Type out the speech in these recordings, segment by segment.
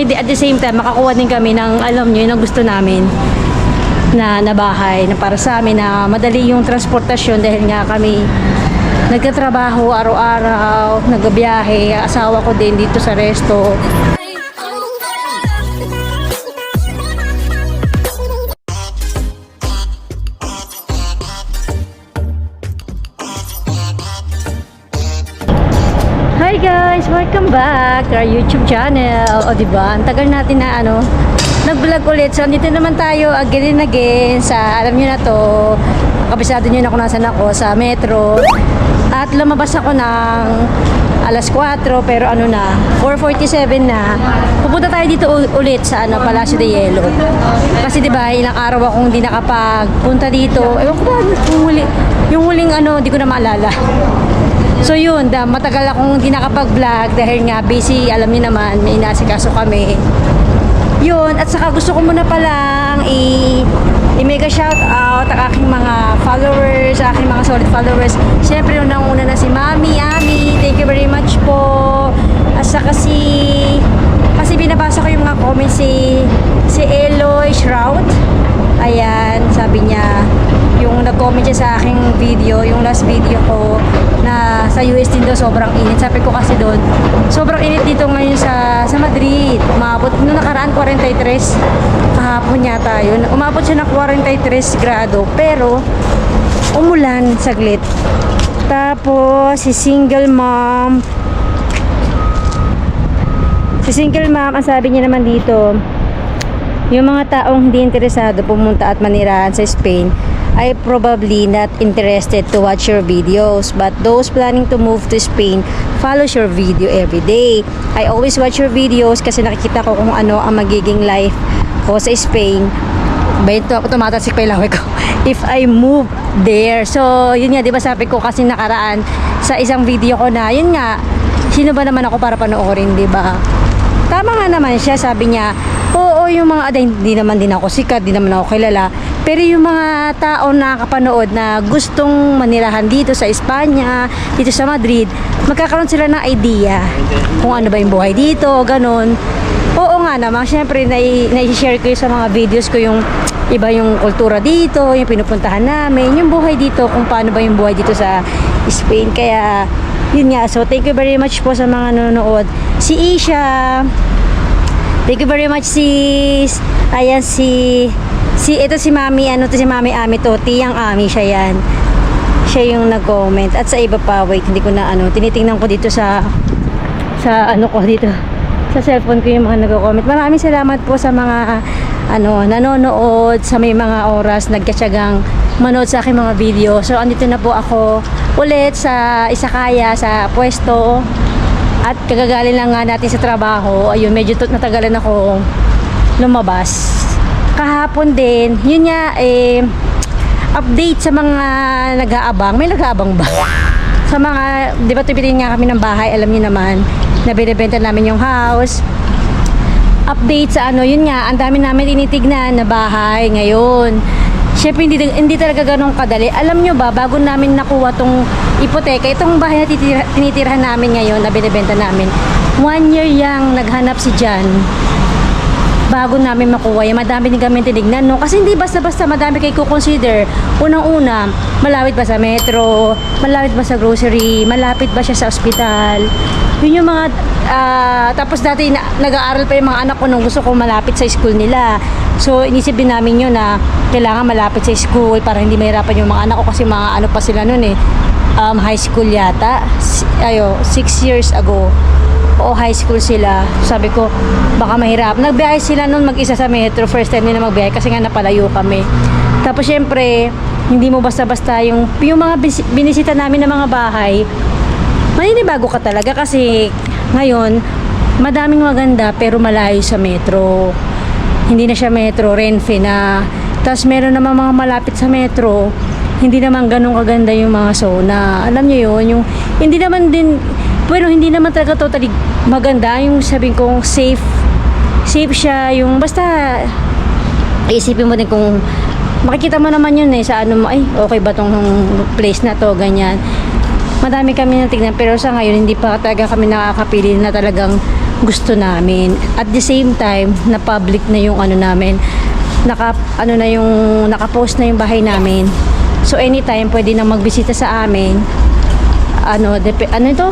At the same time, makakuha din kami ng, alam nyo, yung gusto namin na bahay, na para sa amin na madali yung transportasyon dahil nga kami nagtatrabaho araw-araw, nagbiyahe, asawa ko din dito sa resto. Hi guys! Welcome back to our YouTube channel. O diba, ang tagal natin na nag-vlog ulit. So, dito naman tayo again and again sa, alam nyo na to, kabisado nyo na kung nasan ako, sa metro. At lumabas ako ng alas 4, pero 4:47 na. Pupunta tayo dito ulit sa Palacio de Hielo. Kasi diba, ilang araw akong hindi nakapagpunta dito. Ewan ko ba, yung huling di ko na maalala. So yun, matagal akong hindi nakapag-vlog dahil nga busy, alam niyo naman, may inasikaso kami. Yun, at saka gusto ko muna palang i-mega shout out ang aking mga followers, aking mga solid followers. Siyempre, unang-una na si Mami, Ami, thank you very much po. At saka kasi binabasa ko yung mga comments si Eloy Shroud. Ayan, sabi niya, yung nag-comment siya sa aking video, yung last video ko na sa US din daw sobrang init. Sabi ko kasi doon, sobrang init dito ngayon sa Madrid. Umabot, noong nakaraan 43, kahapon yata yun. Umabot siya ng 43 grado, pero umulan saglit. Tapos, si single mom, ang sabi niya naman dito, yung mga taong hindi interesado pumunta at manirahan sa Spain ay probably not interested to watch your videos, but those planning to move to Spain follows your video every day. I always watch your videos kasi nakikita ko kung ano ang magiging life ko sa Spain. Tumatasik pa yung laway ko if I move there. So yun nga, diba sabi ko kasi nakaraan sa isang video ko na yun nga, sino ba naman ako para panoorin, diba? Tama nga naman siya, sabi niya, oo, yung mga hindi naman din ako sikat, di naman ako kilala, pero yung mga tao na nakapanood na gustong manirahan dito sa Espanya, dito sa Madrid, magkakaroon sila ng idea kung ano ba yung buhay dito, ganun. Oo nga naman, syempre nai-share ko sa mga videos ko yung iba yung kultura dito, yung pinupuntahan namin, yung buhay dito, kung paano ba yung buhay dito sa Spain. Kaya yun nga, so thank you very much po sa mga nanonood. Si Isha, thank you very much sis. Ayan ito si Mami, si Mami Ami to, Tiyang Ami siya yan. Siya yung nag-comment. At sa iba pa, wait, hindi ko na tinitingnan ko dito sa ko dito. Sa cellphone ko yung mga nag-comment. Maraming salamat po sa mga nanonood, sa may mga oras nagkatsagang manood sa aking mga video. So andito na po ako ulit sa Isakaya, sa pwesto. At kagagaling lang nga natin sa trabaho. Ayun, medyo natagalan ako lumabas. Kahapon din, yun nga, update sa mga nag-aabang. May nag-aabang ba? Sa mga, di ba tupitin nga kami ng bahay, alam niyo naman, na binibenta namin yung house. Update sa yun nga, ang dami namin tinitignan na bahay ngayon. Siyempre, hindi talaga ganun kadali. Alam nyo ba, bago namin nakuha tong ipoteka, itong bahay na tinitirahan namin ngayon, na binibenta namin, 1 year yang naghanap si Jan bago namin makuha. Yung madami din kami tinignan, no? Kasi hindi basta-basta madami kayo consider. Unang-una, malapit ba sa metro? Malapit ba sa grocery? Malapit ba siya sa ospital? Yun yung mga, tapos dati nag-aaral pa yung mga anak ko nung gusto ko malapit sa school nila. So, inisip din namin yun na kailangan malapit sa school para hindi mahirapan yung mga anak ko kasi mga pa sila nun high school yata. 6 years ago. O high school sila. Sabi ko, baka mahirap. Nagbiyahe sila nun mag-isa sa metro. First time nila magbiyahe kasi nga napalayo kami. Tapos syempre, hindi mo basta-basta yung mga binisita namin ng mga bahay, maninibago ka talaga kasi ngayon, madaming maganda pero malayo sa metro. Hindi na siya metro, Renfe na. Tapos meron naman mga malapit sa metro, hindi naman ganun kaganda yung mga zona. Alam niyo yun, yung hindi naman talaga totally maganda yung sabihin kong safe siya, yung basta isipin mo din kung makikita mo naman yun sa ay okay ba tong place na to, ganyan. Madami kami natignan pero sa ngayon hindi pa talaga kami nakakapili na talagang gusto namin. At the same time, na public na yung ano namin, naka-post na yung bahay namin. So anytime pwede na magbisita sa amin. Ano ito?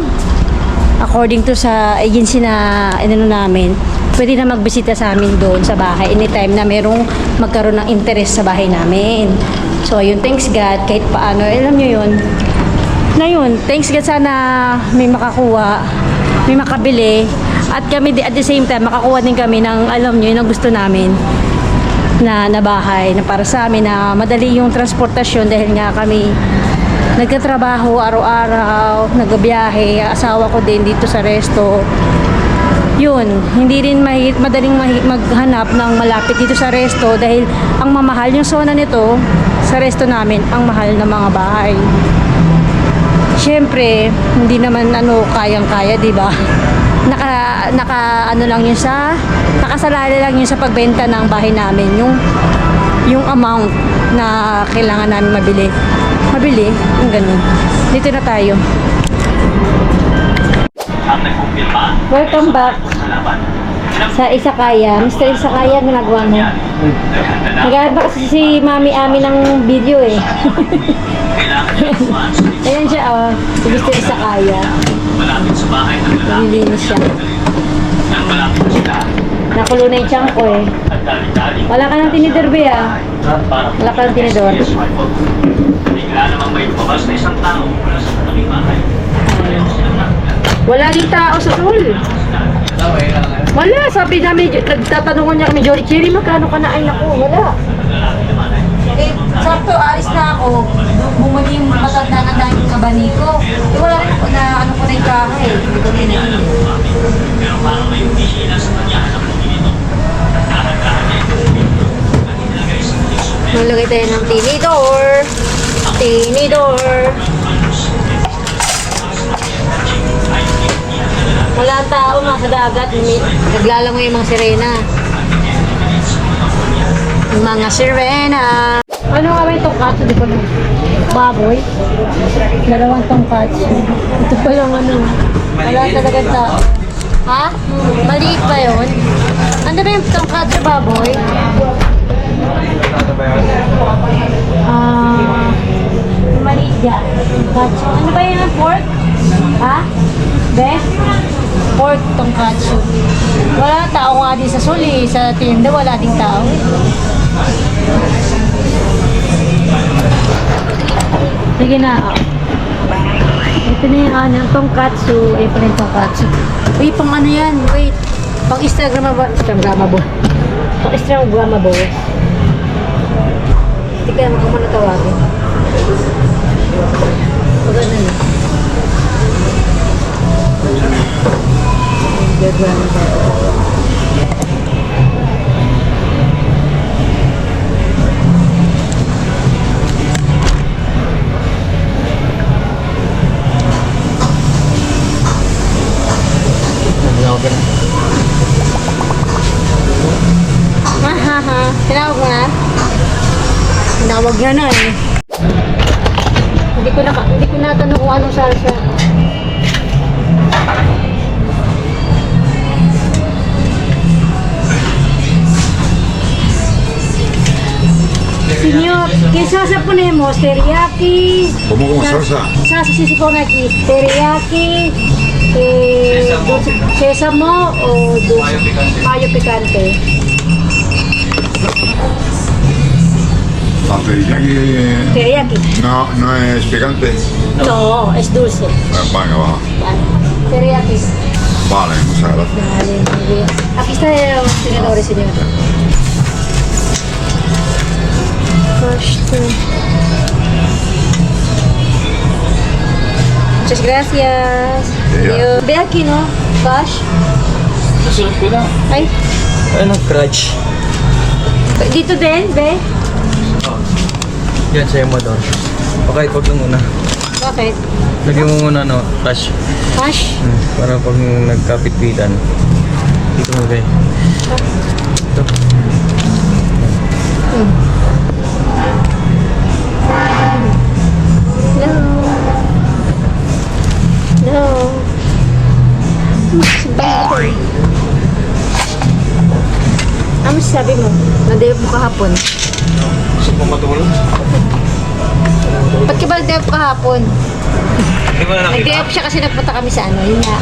According to sa agency na namin, pwede na magbisita sa amin doon sa bahay anytime na merong magkaroon ng interest sa bahay namin. So yun, thanks God, kahit paano, alam nyo yun, thanks God, sana may makakuha, may makabili, at kami at the same time makakuha din kami ng, alam nyo, yung gusto namin na bahay, na para sa amin na madali yung transportasyon dahil nga kami nagtatrabaho araw-araw, nagbiyahe, asawa ko din dito sa resto. Yun, hindi rin madaling maghanap ng malapit dito sa resto dahil ang mamahal yung zona nito sa resto namin, ang mahal ng mga bahay. Siyempre, hindi naman kayang-kaya, di ba? Nakasalali lang yun sa pagbenta ng bahay namin, yung amount na kailangan namin mabili, yung ganun. Dito na tayo. Welcome back sa Isakaya. Mr. Isakaya, ginagawa mo? Naghahanap ba kasi si Mami Ami ng video eh. Ayan siya, oh. Si Mr. Isakaya. Nililinis siya. Nakulo na yung tiyan ko eh. Wala ka ng tinidor, be ah. Wala ka ng tinidor. Wala din tao sa pool. Wala, sabi namin, nagtatanungan niya kami, Jory Cherry, magkano ka na? Ay naku, wala. Eh, sakto, alis na ako. Bumuli yung matanda ng daming kabani ko. Eh, wala rin ako na ano ko na yung kahay. Hindi ko rin nahin. Malagay tayo ng tinidor. Wala ang tao mga sa dagat. Naglalangoy yung mga sirena. Yung mga sirena. Ano nga ba yung tongkatsu? Di ko na. Baboy. Dalawang tongkatsu. Ito pa lang ano. Wala talaga tao. Ha? Maliit ba yun? Ano ba yung tongkatsu baboy? Maliit dyan. Tongkatsu. Ano ba yung pork? Ha? Best? Pork tongkatsu. Wala tao nga din sa suli, sa tinda wala ding tao. Sige na. Ito na yung tongkatsu. Ayun pa rin tongkatsu. Uy, pang ano yan? Wait. Pang Instagramable. Pang Instagramable. Tika naman kung ano tawagin. Pag ano na. Tinawag mo na? Tinawag niya na eh. Hindi ko natanong kung anong salsa. Señor, ¿qué salsa ponemos? Teriyaki. ¿Cómo salsa? Salsa sí se pone aquí. Teriyaki, sésamo o mayo picante. La teriyaki no es picante. No, es dulce. Venga, va. Vale. Teriyaki. Vale, muchas gracias. Vale, muy bien. Aquí está los tenedores, señor. Muchas gracias. Yeah. Ve aquí, ¿no? Cash. Nasunod ko na. Ay, Ano, crutch? dito din, be. Yan, sa'yo mo doon. Okay, pag lang muna. Bakit? Lagyan mo muna, no, cash. Cash? Para pag nagkapit-pitan. Dito mo, be. Ito. No. No. Ano sabi mo? Na-day off mo kahapon. Gusto mo matulog? Ba't ka ba nag-day off kahapon? Hindi ko na Nag-day nakita. off siya kasi nagpunta kami sa ano, yun nga.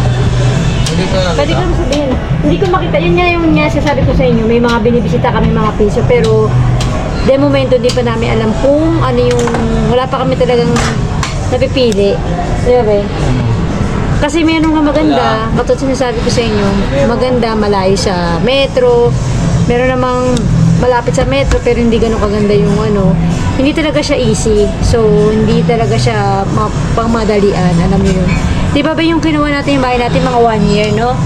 Hindi ko na Pwede ko nakita. naman sabihin. Hindi ko makita. Yun nga sasabi ko sa inyo. May mga binibisita kami mga piso. Pero, de momento, di pa namin alam kung ano yung... Wala pa kami talagang napipili. Diba ba? Kasi meron nga maganda. Katulad sinasabi ko sa inyo. Maganda, malayo sa metro. Meron namang malapit sa metro pero hindi ganun kaganda yung ano. Hindi talaga siya easy. So, hindi talaga siya pangmadalian. Alam mo yun. Di ba yung kinuha natin yung bahay natin mga 1 year, no?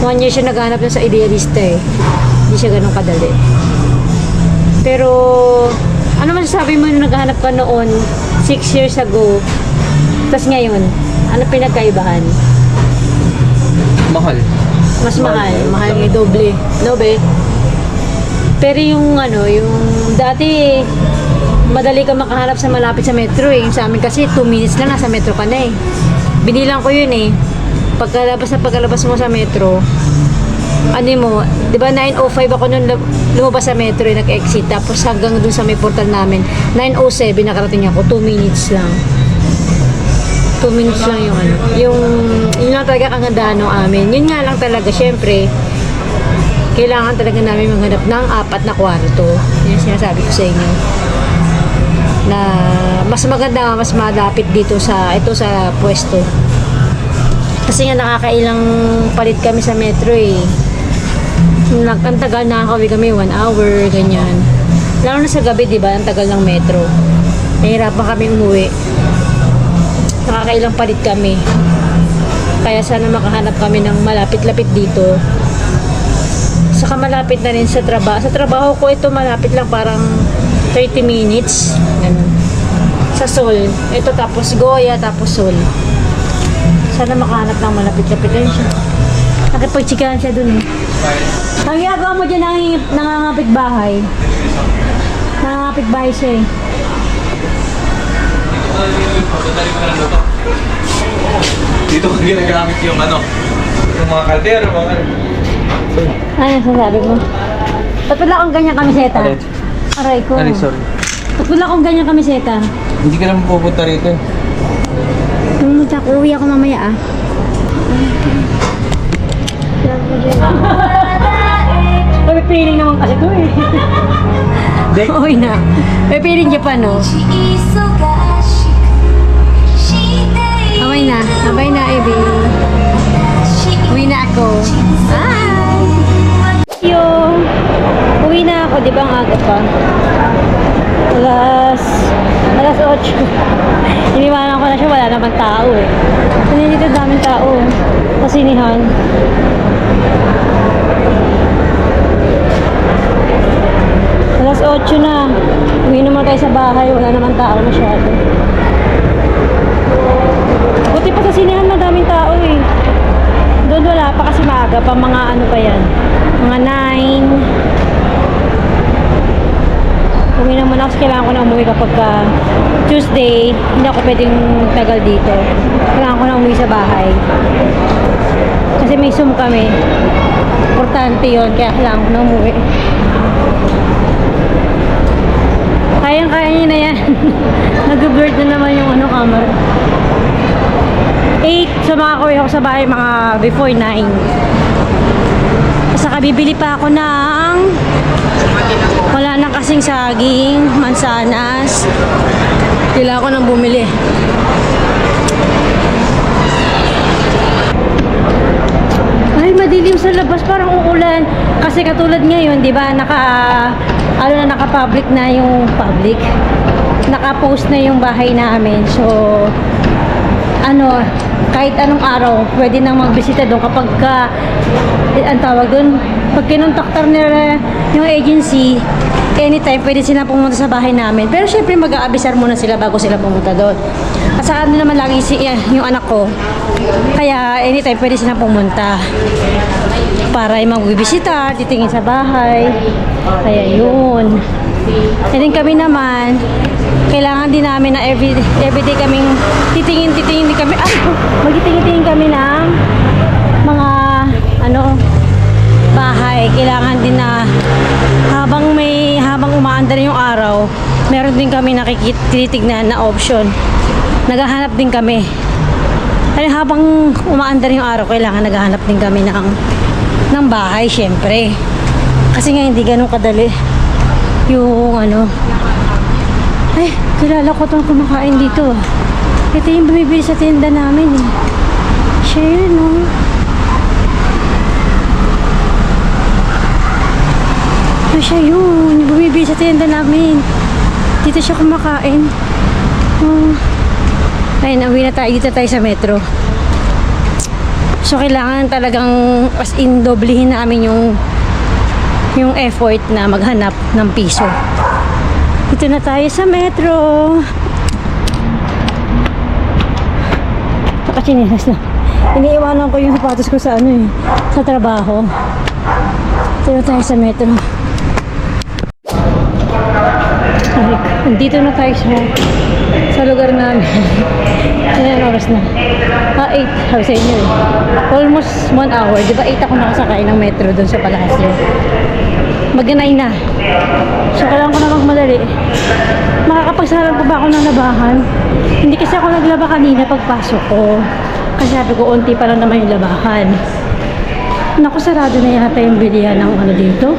1 year siya naghanap na sa idealista eh. Hindi siya ganun kadali. Pero, ano masasabi mo nung naghanap ka noon 6 years ago? Tapos ngayon, ano pinagkaibahan? Mahal. Mas mahal. Mahal ng doble. No, be? Pero yung ano, yung dati, madali ka makahanap sa malapit sa metro eh. Yung sa amin kasi 2 minutes lang nasa metro ka na eh. Binilang ko yun eh. Pagkalabas mo sa metro, ano mo, di ba 9:05 ako nung lumabas sa metro eh, nag-exit. Tapos hanggang dun sa may portal namin, 9:07 nakarating ako, 2 minutes lang. 2 minutes lang yung ano. Yun lang talaga kagandahan ng amin. Yun nga lang talaga, syempre, kailangan talaga namin maghanap ng 4 na kwarto. Yun yung sinasabi ko sa inyo. Na mas maganda, mas malapit dito sa pwesto. Kasi nga nakakailang palit kami sa metro eh. Ang tagal, nakakauwi kami 1 hour, ganyan. Lalo na sa gabi, di ba? Ang tagal ng metro. Nahirapan kami umuwi. Nakakailang palit kami. Kaya sana makahanap kami ng malapit-lapit dito. Saka malapit na rin sa trabaho. Sa trabaho ko ito malapit lang, parang 30 minutes. Ganun. Sa Sol. Ito tapos Goya, tapos Sol. Sana makahanap ng malapit-lapit rin siya. Nakipagtsikahan siya dun eh. Ang ginagawa mo dyan, nangangapit bahay. Nangangapit bahay siya eh. Dito ko ginagamit yung ano, yung mga kaldero, mga... Ano sasabi mo? Ba't wala akong ganyan kamiseta? Alin? Aray ko. Ay, sorry. Ba't wala akong ganyan kamiseta? Hindi ka naman pupunta rito eh. Uwi ako mamaya ah. May feeling naman kasi ito eh. Uwi na. May feeling Japan no? Abay na. Abay na, Ebi. Uwi na ako. Bye! Yo! Uwi na ako, di ba ang aga pa? Alas 8. Iniwanan ko na siya, wala naman tao eh. Kasi dito daming tao. Kasinihan. Alas 8 na. Uwi naman tayo sa bahay, wala naman tao masyado. Buti pa sa sinihan madaming tao eh. Doon wala pa kasi maaga pa, mga ano pa yan. Mga 9. Uwi naman ako kasi kailangan ko na umuwi kapag Tuesday. Hindi ako pwedeng tagal dito. Kailangan ko na umuwi sa bahay. Kasi may Zoom kami. Importante yun, kaya kailangan ko na umuwi. Kayang-kaya niya na yan. Nag-blurred na naman yung ano, camera. 8, so makakauwi ako sa bahay mga before 9. Saka bibili pa ako ng wala na kasing saging, mansanas. Kailangan ko nang bumili. Ay, madilim sa labas, parang uulan. Kasi katulad ngayon, di ba, naka-public na yung public. Naka-post na yung bahay namin. So, kahit anong araw, pwede nang magbisita doon kapag ang tawag doon, pag kinontaktar nila yung agency, anytime pwede sila pumunta sa bahay namin. Pero syempre mag-aabisar muna sila bago sila pumunta doon. At saka naman lagi yung anak ko. Kaya anytime pwede sila pumunta para magbibisita, titingin sa bahay. Kaya yun. And then kami naman, kailangan din namin na everyday kaming titingin din kami. Magtitingin kami ng mga bahay. Kailangan din na umaandar yung araw, meron din kami nakikititignan na option. Naghahanap din kami. Ay, habang umaandar yung araw, kailangan naghahanap din kami ng bahay, syempre. Kasi nga hindi ganun kadali yung ano. Ay, kilala ko itong kumakain dito. Ito yung bumibili sa tinda namin eh. Siya yun, no? Siya yun, bumibili sa tinda namin. Dito siya kumakain. Ayun, uwi na tayo. Dito tayo sa metro. So, kailangan talagang as in, doblehin namin yung effort na maghanap ng piso. Dito na tayo sa metro. Nakachinilas na. Iniiwanan ko yung sapatos ko sa ano eh, sa trabaho. Dito na tayo sa metro. Dito na tayo sa lugar namin. Ilan oras na? 8. Sabi sa inyo eh. Almost 1 hour. Di ba 8 ako nakasakay ng metro doon sa Palacio? Mag-9 na. So, kailangan ko na magmadali. Makakapagsalan pa ba ako ng labahan? Hindi kasi ako naglaba kanina pagpasok ko. Kasi sabi ko, unti pa lang naman yung labahan. Naku, sarado na yata yung bilihan ng ano dito.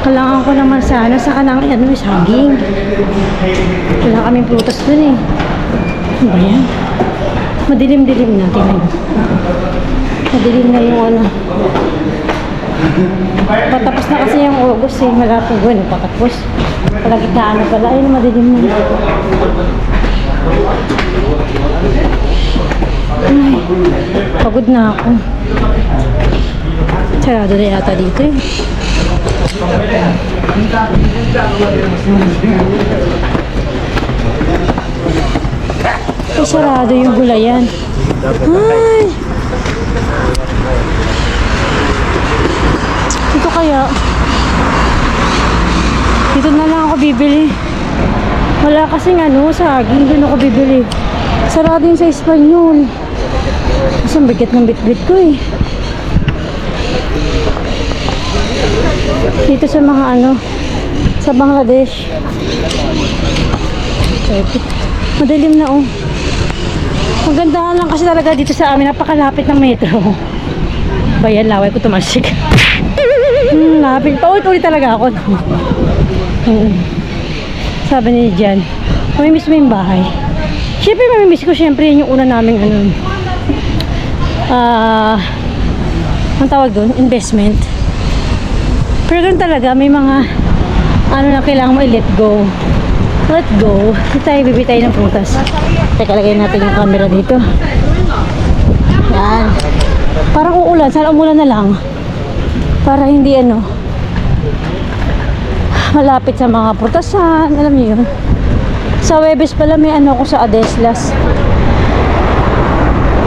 Kailangan ko naman sana sa kanang saging. Wala kaming prutas dun eh. Ano ba yan? Madilim-dilim na. Tingnan. Madilim na yung ano. Patapos na kasi yung August eh. Malapit buwan. Patapos. Palagitnaan na pala. Ayun, madilim na. Ay, pagod na ako. Sarado na yata dito eh. Ay, sarado yung gulayan. Ay! Dito kaya? Dito na lang ako bibili. Wala kasing ano, saging. Doon ako bibili. Sarado yung sa Espanyol. Kasi ang bigat ng bit-bit ko eh. Dito sa mga ano, sa Bangladesh. Madilim na oh. Maganda lang kasi talaga dito sa amin, napakalapit ng metro. Bayan, laway ko tumasik. Lapit. Paulit-ulit talaga ako. Sabi ni Jan, mamimiss mo yung bahay. Siyempre mamimiss ko, siyempre yun yung una naming ano, ang tawag doon, investment. Pero ganun talaga, may mga ano na kailangan mo i-let go. Let go. Hindi tayo bibitay ng prutas. Teka, lagay natin yung camera dito. Yan. Parang uulan. Sana umulan na lang. Para hindi ano, malapit sa mga prutasan. Alam niyo yun. Sa Webes pala may ano ako sa Adeslas.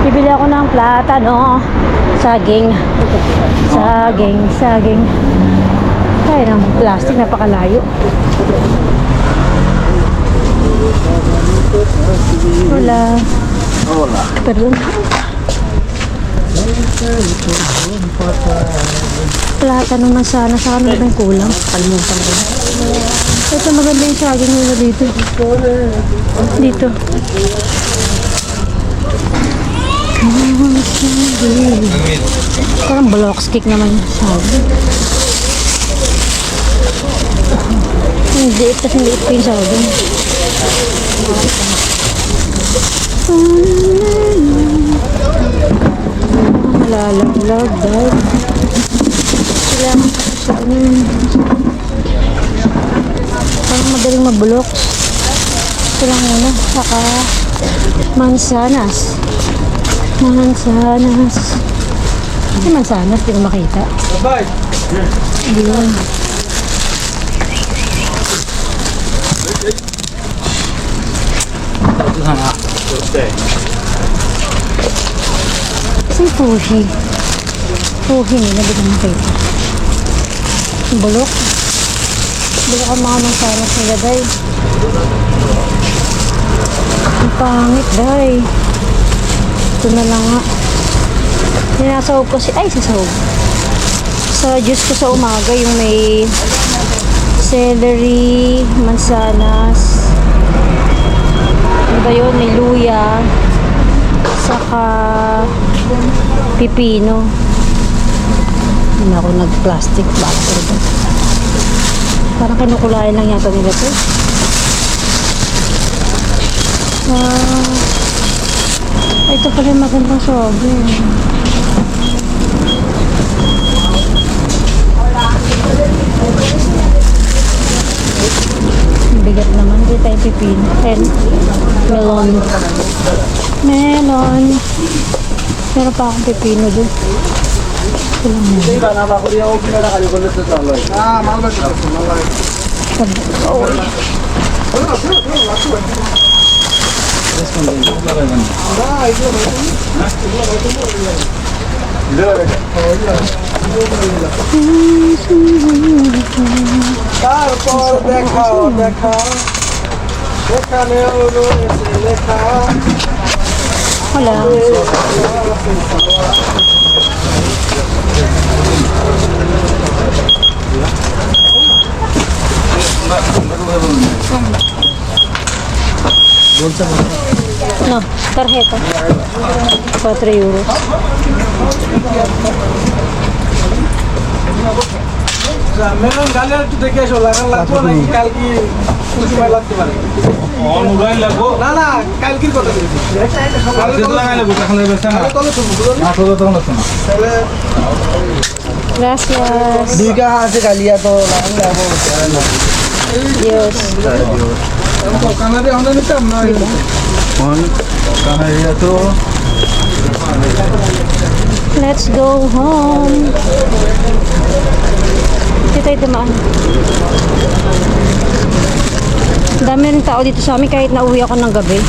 Bibili ako ng platano. Saging. Saging. Kaya ng plastic, napakalayo. Hola. Perdón. Platano na sana. Sa ano ba yung kulang? Kalimutan ko. Ito maganda yung saging nila dito. Dito. Parang blocks cake naman yung saging. Hindi, kasi hindi ito yung saging. Malalaglag dahil kailangan ko sa ano, parang madaling magbulok. Ito lang muna, saka mansanas. Ay, mansanas, di ko makita. Hindi yun. Kasi puhi nila, di ko makita. Bulok ang mga mansanas nila, day. Ang pangit, day. Ito na lang nga. Sinasahog ko sa juice ko sa umaga, yung may celery, mansanas, ano ba yun, may luya, saka pipino. Hindi na ako nag-plastic bag. Parang kinukulayan lang yata nila to. Ito pala yung magandang sobe. Bigat naman. Dito tayo pipino. And melon. Melon. Meron pa akong pipino dun. Ito lang yun. তারপর দেখাও দেখাও এখানে হলো এসে লেখা Wala. No, tarjeta. 4 euros. Melon গালে একটু দেখে এসো লাগান লাগবো নাকি কালকে কোন সময় লাগতে পারে মোবাইল লাগবো না না কালকের কথা বলছি লাগাই লাগবো এখন তাহলে তো বুঝলো না তাহলে Gracias. দুই কা আছে কালিয়া তো লাগান লাগবো Dios. কানাডে আমরা নিতাম না কানাইয়া তো Let's go home. Dito tayo dumaan. Dami rin tao dito sa amin kahit nauwi ako ng gabi.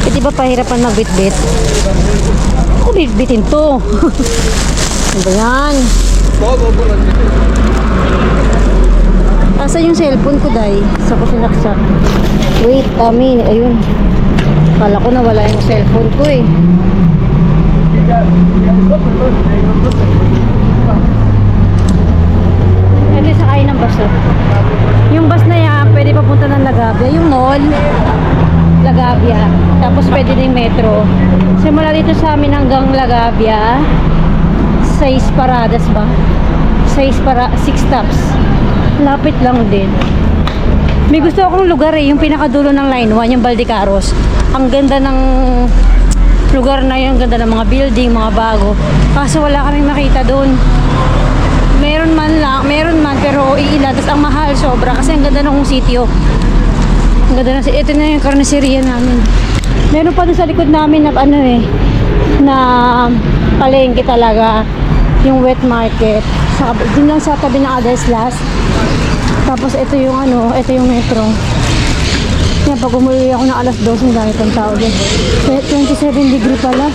Eh di ba pahirapan magbitbit? Ako bitbitin to. Ano ba yan? Asan yung cellphone ko, Day? Sa ko sinaksak. Wait, Tami. Ayun. Kala ko nawala yung cellphone ko eh. Hindi sakay ng bus to. Yung bus na yan, pwede papunta ng Lagabia. Yung mall, Lagabia. Tapos pwede din metro. Simula dito sa amin hanggang Lagabia, 6 paradas ba? 6 stops. Lapit lang din. May gusto akong lugar eh, yung pinakadulo ng line 1, yung Baldecaros. Ang ganda ng lugar na yun, ang ganda ng mga building, mga bago. Kaso wala kaming makita doon. Meron man pero iilan. Tapos ang mahal sobra kasi ang ganda ng sitio. Ang ganda na, ito na yung karniseria namin. Meron pa doon sa likod namin na ano eh, na palengke talaga. Yung wet market. Din lang sa tabi ng Adeslas. Tapos ito yung ano, ito yung metro. Yan, pag umuwi ako ng alas 12, ang dami pang tao din. 27 degree pala.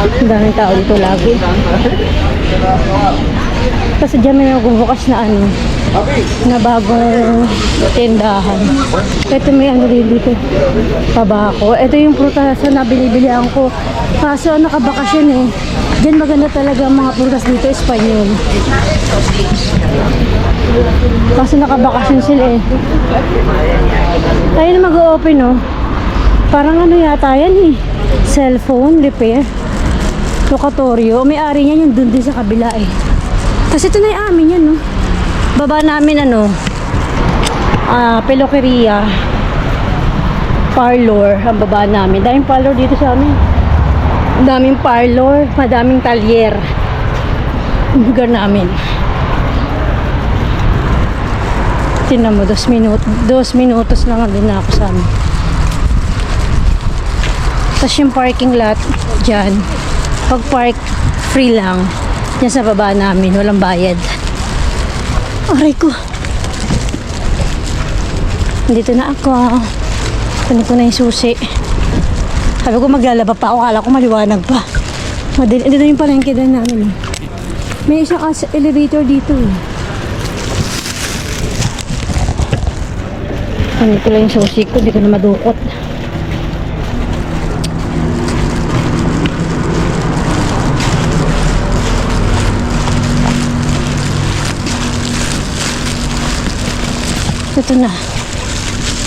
Ang daming tao dito lagi. Kasi dyan may magbubukas na ano, na bagong tindahan. Ito may ano din dito, tabako. Ito yung prutas na binibilihan ko. Kaso nakabakasyon eh. Diyan maganda talaga ang mga prutas dito, Espanyol. Kaso nakabakasyon sila eh. Tayo na mag-open oh. Parang ano yata yan eh. Cellphone repair. Lokatorio. May-ari niyan yung dun din sa kabila eh. Kasi ito na yung amin yan no. Baba namin ano, peluqueria, parlor, ang baba namin. Daming parlor dito sa amin. Daming parlor, madaming talyer. Ang lugar namin. Tingnan mo, 2 minutos lang din na ako sa amin. Tapos yung parking lot dyan, pag park free lang dyan sa baba namin, walang bayad. Aray ko, dito na ako. Kunin ko na yung susi. Sabi ko maglalaba pa ako, kala ko maliwanag pa. Ito na yung palengke din namin. May isang elevator dito eh. Kunin ko lang yung susi ko, di ko na madukot. Ito na.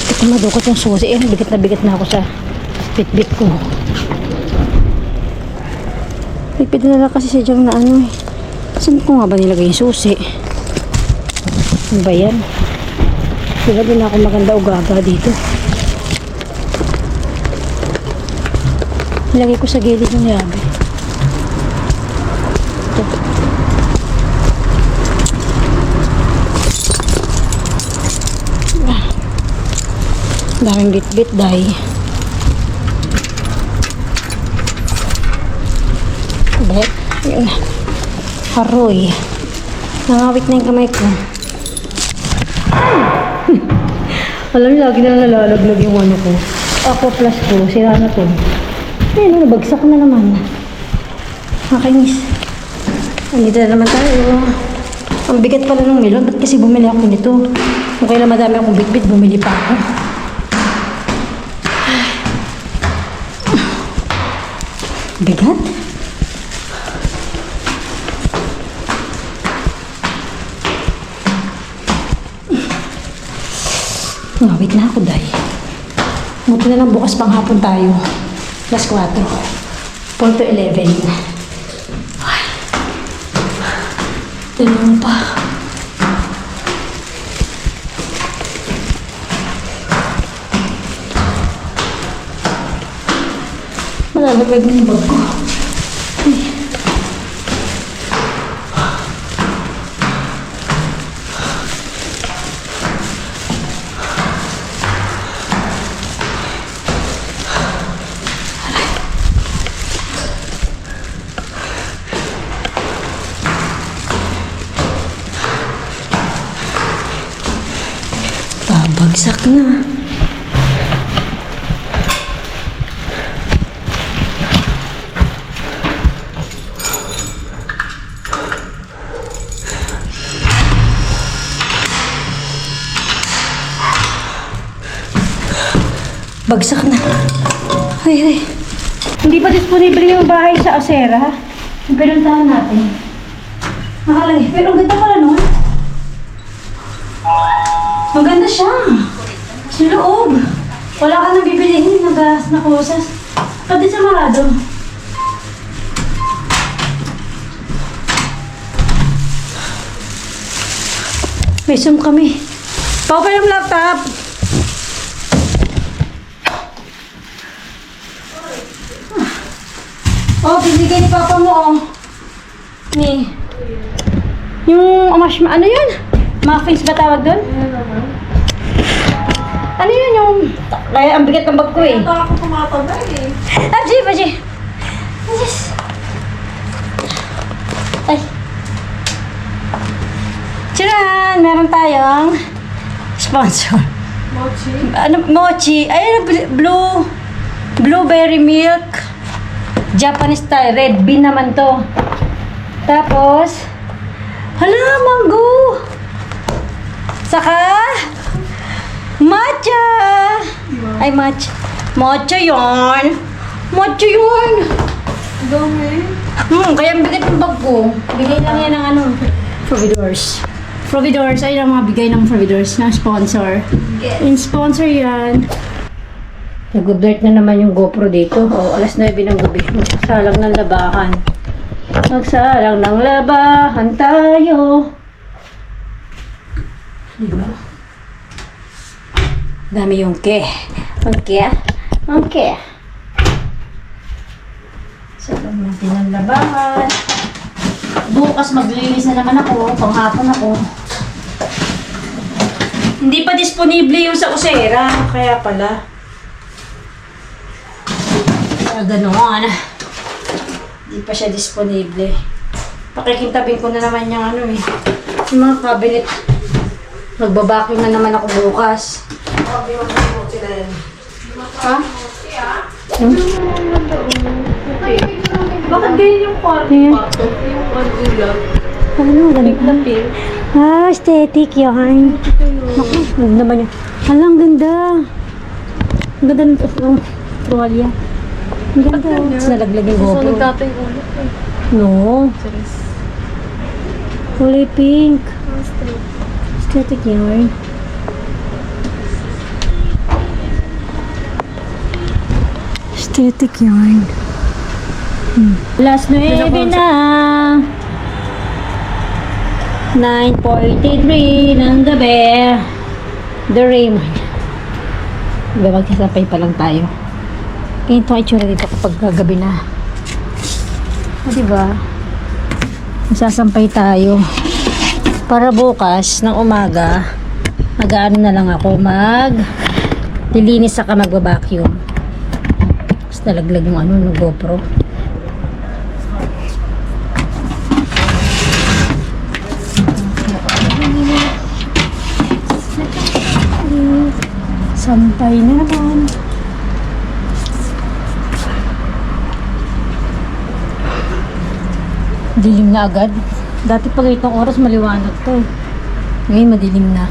Ito ko madukot yung susi. Bigat na ako sa bit-bit ko. Pipid na lang kasi siya dyan na ano eh. Saan ko nga ba nilagay yung susi? Ano ba yan? Wala din ako maganda ugaga dito. Ilagay ko sa gilid yung yabe. Ito. Daming bit-bit dahil. Bet. Yun. Haroy. Nangawit na yung kamay ko. Alam niyo, lagi na nalalaglag yung ano ko. Aqua Plus ko. Sira na to. Ayun, nabagsak na naman. Nakainis. Andito na naman tayo. Ang bigat pala ng melon. Ba't kasi bumili ako nito? Kung kailan madami akong bit-bit, bumili pa ako. Bigat? Ngawit na ako, Day. Buti na lang bukas pang hapon tayo. Plus 4. 4 to 11. Ay. Tinong pa. Malalaglag na yung bag ko. Ay. Babagsak na. Bagsak na. Ay. Hindi pa disponible yung bahay sa Asera. Yung pinuntahan natin. Nakalagay. Pero ang ganda pala nun. Maganda siya. Sa loob. Wala ka nang bibilihin na gas na kusas. Pati sa marado. May Zoom kami. Paupa yung laptop. Oh, binigay ni Papa mo, oh. Ni. Yung, ano yun? Muffins ba tawag doon? Ano yun yung... Kaya ang bigat ng bag ko eh. Ito ako tumatanda eh. Baji. Ay. Tcharan! Meron tayong sponsor. Mochi. Ano, mochi. Ayun, blueberry milk. Japanese style. Red bean naman to. Tapos, hala, mango. Saka, matcha. Ay, matcha. Matcha yun. Dami. Kaya ang bigat ng bag ko. Bigay lang yan ng ano, Providors. Ay, ang mga bigay ng Providors na sponsor. Yes. Yung sponsor yan. Nag-blurt na naman yung GoPro dito. O, alas 9 ng gabi. Magsasalang ng labahan. Magsalang ng labahan tayo. Diba? Dami yung ke. Ang ke. Salang natin ng labahan. Bukas maglinis na naman ako. Panghapon ako. Hindi pa disponible yung sa Usera. Kaya pala. Ganon. Hindi pa siya disponible. Pakikintabing ko na naman yung ano eh. Yung mga cabinet. Magbabaking na naman ako bukas. Ha? Bakit ganyan yung kwarto? Yung pandulog. Ano? Ganun Na pink. Ah, aesthetic yan. Naku, ano naman yun. Halang ganda. Ang ganda ng tuwalya. Ang ganda. Tapos nalaglag yung GoPro. Sunog dati yung ulo eh. No. Serious. Kulay pink. Straight. Aesthetic yarn. Aesthetic yarn. Last 9 na. 9:43 ng gabi. The Raymond. Diba, magsasampay pa lang tayo. Ganito ang itsura dito kapag gabi na. O, diba? Magsasampay tayo. Para bukas ng umaga, mag-aano na lang ako, lilinis saka magbabacuum. Tapos nalaglag yung ng GoPro. Sampay na naman. Dilim na agad. Dati pag itong oras maliwanag to. Ngayon madilim na.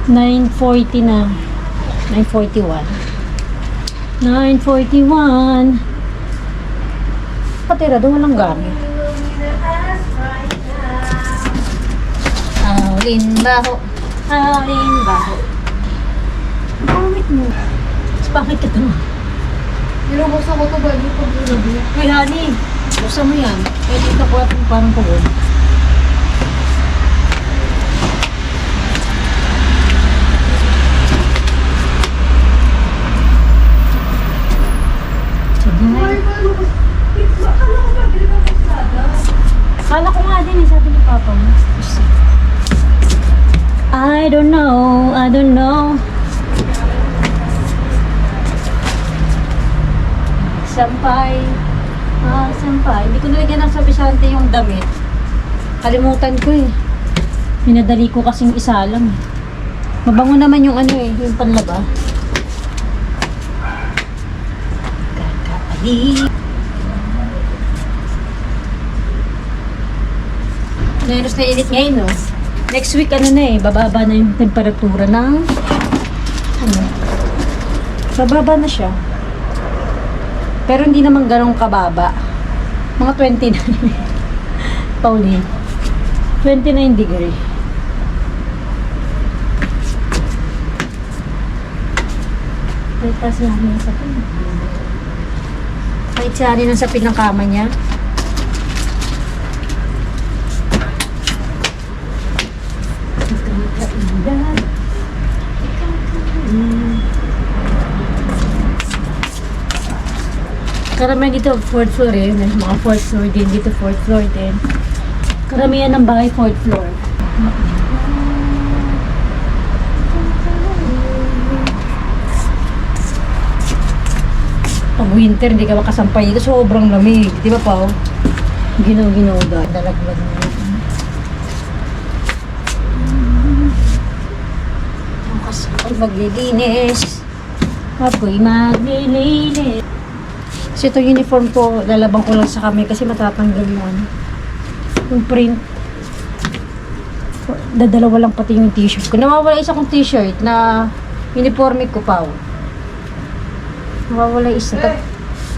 9:40 na. 9:41. 9:41. Patira doon walang gamit. Alin baho. Alin baho. Gamit mo. Bakit ka ito? Nilubos ako to bago pag gabi. Uy, honey. Buksan mo yan. Eh, dito ko at parang pagod. Kala ko nga din, sabi ni Papa mo. I don't know. Sampay. Sampay. Hindi ko nalagyan ng sabisante yung damit. Kalimutan ko eh. Minadali ko kasing isa lang eh. Mabango naman yung yung panlaba. Kakapali. Menos na init ngayon, no? Next week, bababa na yung temperatura ng, bababa na siya. Pero hindi naman ganong kababa. Mga 29. Pauline. 29 degree. Palitas namin yung sapin. Kahit siya rin ang sapin ng kama niya. Karamihan dito, 4th floor eh. May mga 4th floor din dito, 4th floor din. Karamihan ng bahay, 4th floor. Pag winter, hindi ka makasampay dito. Sobrang lamig. Di ba, Pao? Ginaw-ginaw doon. Dalaglag na. Ako'y maglilinis. Ako'y maglilinis. Kasi itong uniform ko, lalabang ko lang sa kamay kasi matatanggal yung print. Dadalawa lang pati yung t-shirt ko. Nawawala isa kong t-shirt na uniforme ko, Pao. Nawawala isa.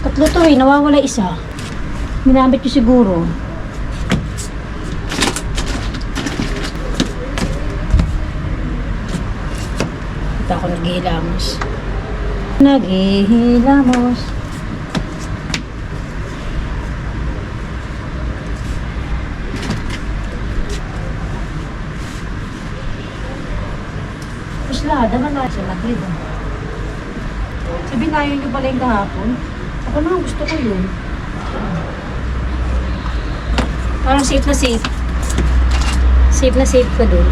Tatlo to eh, nawawala isa. Minamit ko siguro. Ito ako naghihilamos. Naghihilamos. Daman na sa Madrid. Sabi na yun yung pala yung kahapon. Ako na, gusto ko yun. Parang safe na safe. Safe na safe ka dun.